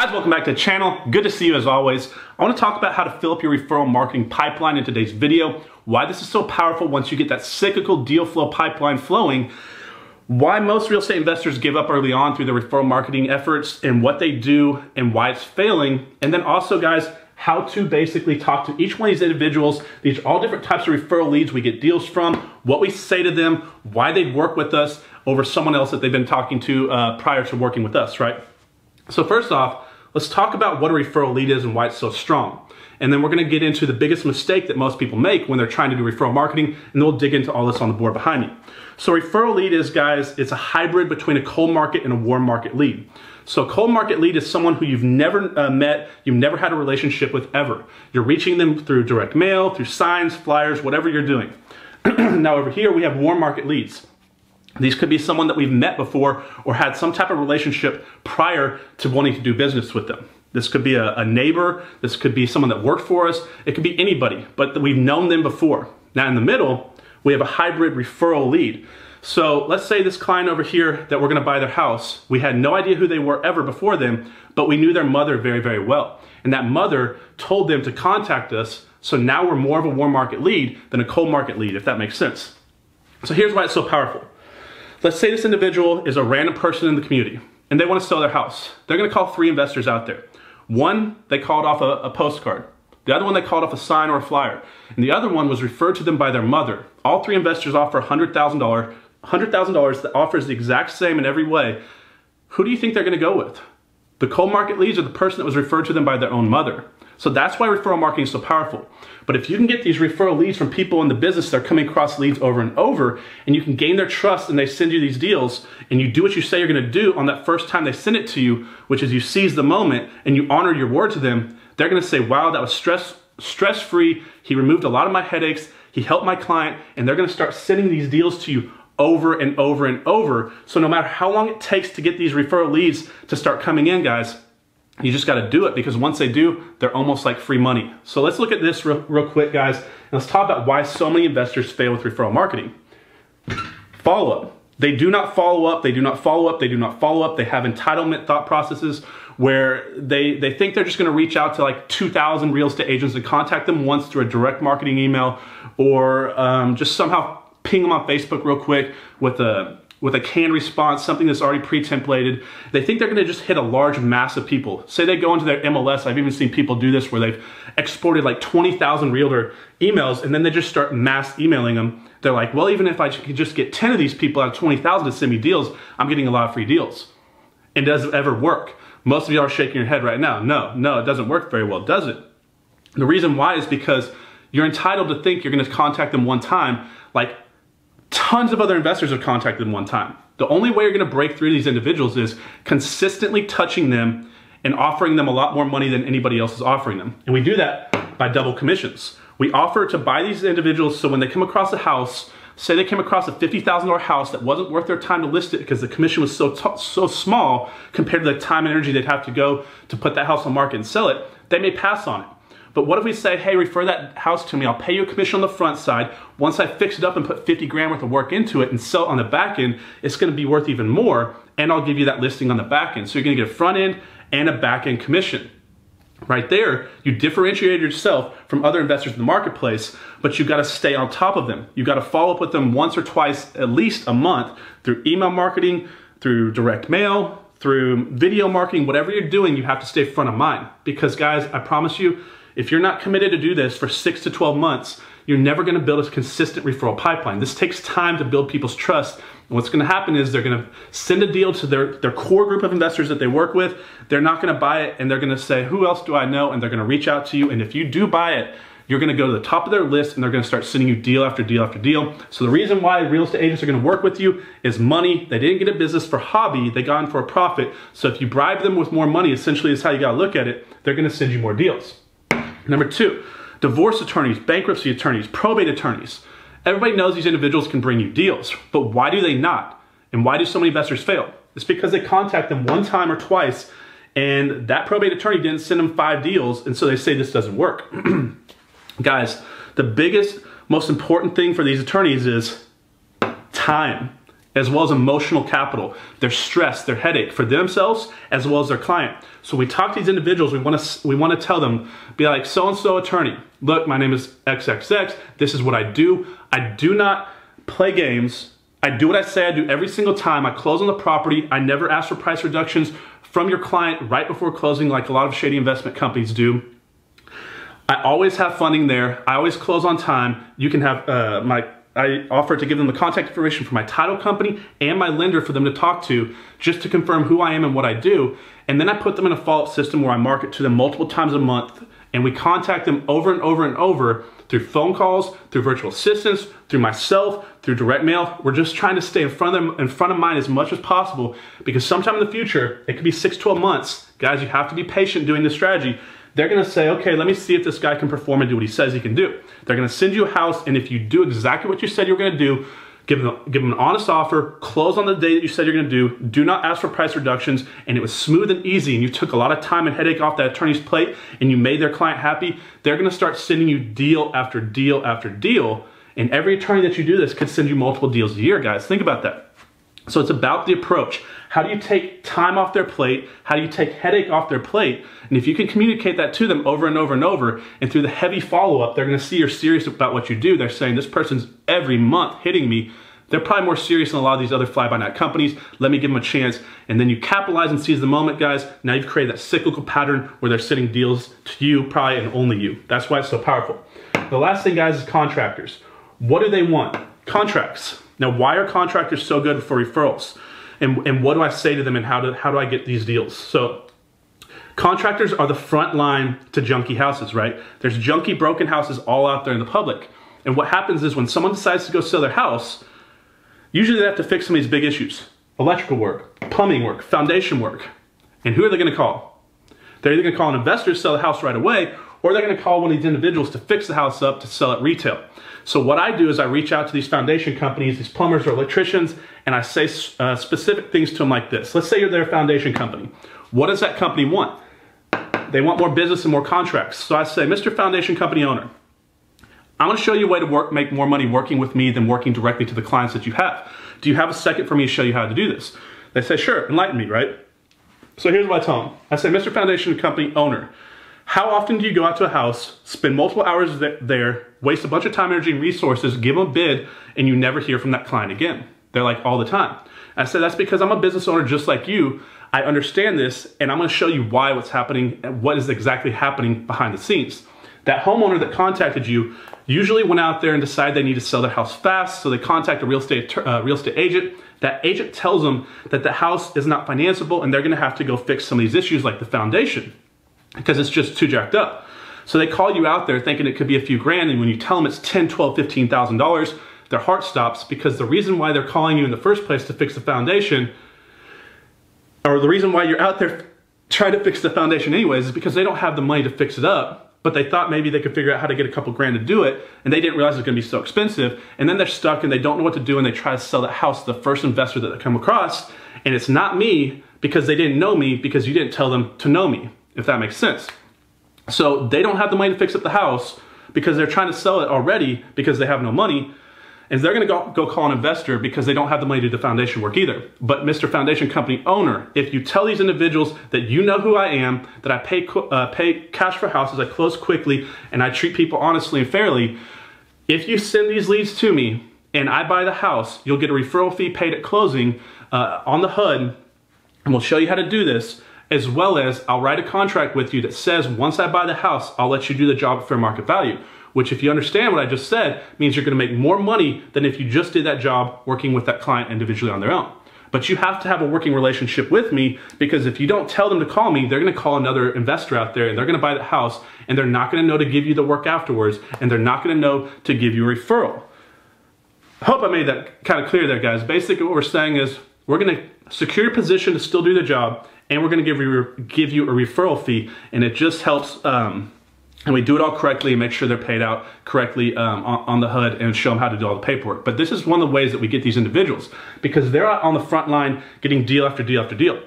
Guys, welcome back to the channel. Good to see you as always. I want to talk about how to fill up your referral marketing pipeline in today's video, why this is so powerful once you get that cyclical deal flow pipeline flowing, why most real estate investors give up early on through their referral marketing efforts and what they do and why it's failing, and then also, guys, how to basically talk to each one of these individuals. These are all different types of referral leads we get deals from, what we say to them, why they work with us over someone else that they've been talking to prior to working with us, right? So first off, let's talk about what a referral lead is and why it's so strong. And then we're gonna get into the biggest mistake that most people make when they're trying to do referral marketing, and we'll dig into all this on the board behind me. So referral lead is, guys, it's a hybrid between a cold market and a warm market lead. So a cold market lead is someone who you've never met, you've never had a relationship with ever. You're reaching them through direct mail, through signs, flyers, whatever you're doing. Now over here, we have warm market leads. These could be someone that we've met before or had some type of relationship prior to wanting to do business with them. This could be a neighbor, this could be someone that worked for us, it could be anybody, but we've known them before. Now in the middle, we have a hybrid referral lead. So let's say this client over here that we're gonna buy their house, we had no idea who they were ever before them, but we knew their mother very, very well. And that mother told them to contact us, so now we're more of a warm market lead than a cold market lead, if that makes sense. So here's why it's so powerful. Let's say this individual is a random person in the community and they want to sell their house. They're going to call 3 investors out there. One, they called off a postcard. The other one, they called off a sign or a flyer. And the other one was referred to them by their mother. All 3 investors offer $100,000. $100,000 that offers the exact same in every way. Who do you think they're going to go with? The cold market leads or the person that was referred to them by their own mother? So that's why referral marketing is so powerful. But if you can get these referral leads from people in the business that are coming across leads over and over, and you can gain their trust and they send you these deals, and you do what you say you're gonna do on that first time they send it to you, which is you seize the moment and you honor your word to them, they're gonna say, wow, that was stress-free, he removed a lot of my headaches, he helped my client, and they're gonna start sending these deals to you over and over and over. So no matter how long it takes to get these referral leads to start coming in, guys, you just got to do it, because once they do, they're almost like free money. So let's look at this real quick, guys, and let's talk about why so many investors fail with referral marketing. Follow-up. They do not follow up, they do not follow up, they do not follow up. They have entitlement thought processes where they think they're just going to reach out to like 2,000 real estate agents and contact them once through a direct marketing email, or just somehow ping them on Facebook real quick with a canned response, something that's already pre-templated. They think they're gonna just hit a large mass of people. Say they go into their MLS, I've even seen people do this where they've exported like 20,000 realtor emails, and then they just start mass emailing them. They're like, well, even if I could just get 10 of these people out of 20,000 to send me deals, I'm getting a lot of free deals. And does it ever work? Most of you are shaking your head right now. No, it doesn't work very well, does it? The reason why is because you're entitled to think you're gonna contact them one time, like tons of other investors have contacted them one time. The only way you're gonna break through these individuals is consistently touching them and offering them a lot more money than anybody else is offering them. And we do that by double commissions. We offer to buy these individuals so when they come across a house, say they came across a $50,000 house that wasn't worth their time to list it because the commission was so small compared to the time and energy they'd have to go to put that house on market and sell it, they may pass on it. But what if we say, hey, refer that house to me, I'll pay you a commission on the front side. Once I fix it up and put 50 grand worth of work into it and sell it on the back end, it's gonna be worth even more, and I'll give you that listing on the back end. So you're gonna get a front end and a back end commission. Right there, you differentiate yourself from other investors in the marketplace, but you gotta stay on top of them. You gotta follow up with them once or twice, at least a month, through email marketing, through direct mail, through video marketing, whatever you're doing, you have to stay front of mind. Because guys, I promise you, if you're not committed to do this for 6 to 12 months, you're never gonna build a consistent referral pipeline. This takes time to build people's trust. And what's gonna happen is they're gonna send a deal to their core group of investors that they work with. They're not gonna buy it, and they're gonna say, who else do I know? And they're gonna reach out to you. And if you do buy it, you're gonna go to the top of their list, and they're gonna start sending you deal after deal after deal. So the reason why real estate agents are gonna work with you is money. They didn't get a business for hobby, they got in for a profit. So if you bribe them with more money, essentially is how you gotta look at it, they're gonna send you more deals. Number 2, divorce attorneys, bankruptcy attorneys, probate attorneys. Everybody knows these individuals can bring you deals, but why do they not? And why do so many investors fail? It's because they contact them one time or twice, and that probate attorney didn't send them 5 deals, and so they say this doesn't work. Guys, the biggest, most important thing for these attorneys is time. as well as emotional capital, their stress, their headache for themselves, as well as their client. So when we talk to these individuals, we want to tell them, be like, so-and-so attorney, look, my name is XXX, this is what I do. I do not play games. I do what I say I do every single time. I close on the property. I never ask for price reductions from your client right before closing like a lot of shady investment companies do. I always have funding there. I always close on time. You can have I offer to give them the contact information for my title company and my lender for them to talk to, just to confirm who I am and what I do. And then I put them in a follow-up system where I market to them multiple times a month, and we contact them over and over and over through phone calls, through virtual assistants, through myself, through direct mail. We're just trying to stay in front of mind as much as possible, because sometime in the future, it could be 6 to 12 months. Guys, you have to be patient doing this strategy. They're gonna say, okay, let me see if this guy can perform and do what he says he can do. They're gonna send you a house, and if you do exactly what you said you were gonna do, give them an honest offer, close on the day that you said you're gonna do not ask for price reductions, and it was smooth and easy, and you took a lot of time and headache off that attorney's plate, and you made their client happy, they're gonna start sending you deal after deal after deal, and every attorney that you do this could send you multiple deals a year, guys. Think about that. So it's about the approach. How do you take time off their plate? How do you take headache off their plate? And if you can communicate that to them over and over and over, and through the heavy follow-up, they're gonna see you're serious about what you do. They're saying, this person's every month hitting me. They're probably more serious than a lot of these other fly-by-night companies. Let me give them a chance. And then you capitalize and seize the moment, guys. Now you've created that cyclical pattern where they're sending deals to you, probably, and only you. That's why it's so powerful. The last thing, guys, is contractors. What do they want? Contracts. Now, why are contractors so good for referrals? And what do I say to them, and how do I get these deals? So contractors are the front line to junky houses, right? There's junky, broken houses all out there in the public. And what happens is when someone decides to go sell their house, usually they have to fix some of these big issues. Electrical work, plumbing work, foundation work. And who are they gonna call? They're either gonna call an investor to sell the house right away, or they're gonna call one of these individuals to fix the house up to sell it retail. So what I do is I reach out to these foundation companies, these plumbers or electricians, and I say specific things to them like this. Let's say you're their foundation company. What does that company want? They want more business and more contracts. So I say, Mr. Foundation Company owner, I'm gonna show you a way to make more money working with me than working directly to the clients that you have. Do you have a second for me to show you how to do this? They say, sure, enlighten me, right? So here's what I tell them. I say, Mr. Foundation Company owner, how often do you go out to a house, spend multiple hours there, waste a bunch of time, energy, and resources, give them a bid, and you never hear from that client again? They're like, all the time. I said, that's because I'm a business owner just like you. I understand this, and I'm gonna show you why, what's happening, and what is exactly happening behind the scenes. That homeowner that contacted you usually went out there and decided they need to sell their house fast, so they contact a real estate agent. That agent tells them that the house is not financeable, and they're gonna have to go fix some of these issues like the foundation, because it's just too jacked up. So they call you out there thinking it could be a few grand, and when you tell them it's $10,000, $12,000, $15,000, their heart stops, because the reason why they're calling you in the first place to fix the foundation, or the reason why you're out there trying to fix the foundation anyways, is because they don't have the money to fix it up, but they thought maybe they could figure out how to get a couple grand to do it, and they didn't realize it's gonna be so expensive, and then they're stuck and they don't know what to do, and they try to sell that house to the first investor that they come across, and it's not me, because they didn't know me, because you didn't tell them to know me, if that makes sense. So they don't have the money to fix up the house because they're trying to sell it already because they have no money, and they're gonna go call an investor because they don't have the money to do the foundation work either. But Mr. Foundation Company owner, if you tell these individuals that you know who I am, that I pay cash for houses, I close quickly, and I treat people honestly and fairly, if you send these leads to me and I buy the house, you'll get a referral fee paid at closing on the HUD, and we'll show you how to do this, as well as I'll write a contract with you that says once I buy the house, I'll let you do the job at fair market value. Which, if you understand what I just said, means you're gonna make more money than if you just did that job working with that client individually on their own. But you have to have a working relationship with me, because if you don't tell them to call me, they're gonna call another investor out there and they're gonna buy the house, and they're not gonna know to give you the work afterwards, and they're not gonna know to give you a referral. I hope I made that kind of clear there, guys. Basically what we're saying is we're gonna secure your position to still do the job, and we're gonna give you a referral fee, and it just helps, and we do it all correctly and make sure they're paid out correctly on the HUD, and show them how to do all the paperwork. But this is one of the ways that we get these individuals, because they're out on the front line getting deal after deal after deal.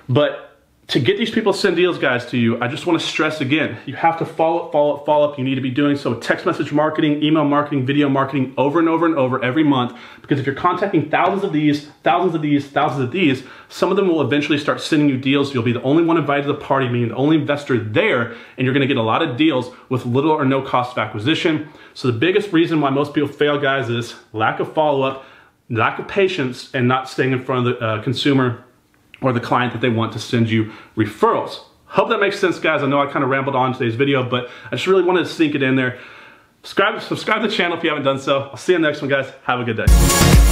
But to get these people to send deals, guys, to you, I just want to stress again, you have to follow up. You need to be doing so with text message marketing, email marketing, video marketing over and over and over every month. Because if you're contacting thousands of these, some of them will eventually start sending you deals. You'll be the only one invited to the party, meaning the only investor there, and you're going to get a lot of deals with little or no cost of acquisition. So the biggest reason why most people fail, guys, is lack of follow-up, lack of patience, and not staying in front of the consumer or the client that they want to send you referrals. Hope that makes sense, guys. I know I kind of rambled on today's video, but I just really wanted to sink it in there. Subscribe to the channel if you haven't done so. I'll see you in the next one, guys. Have a good day.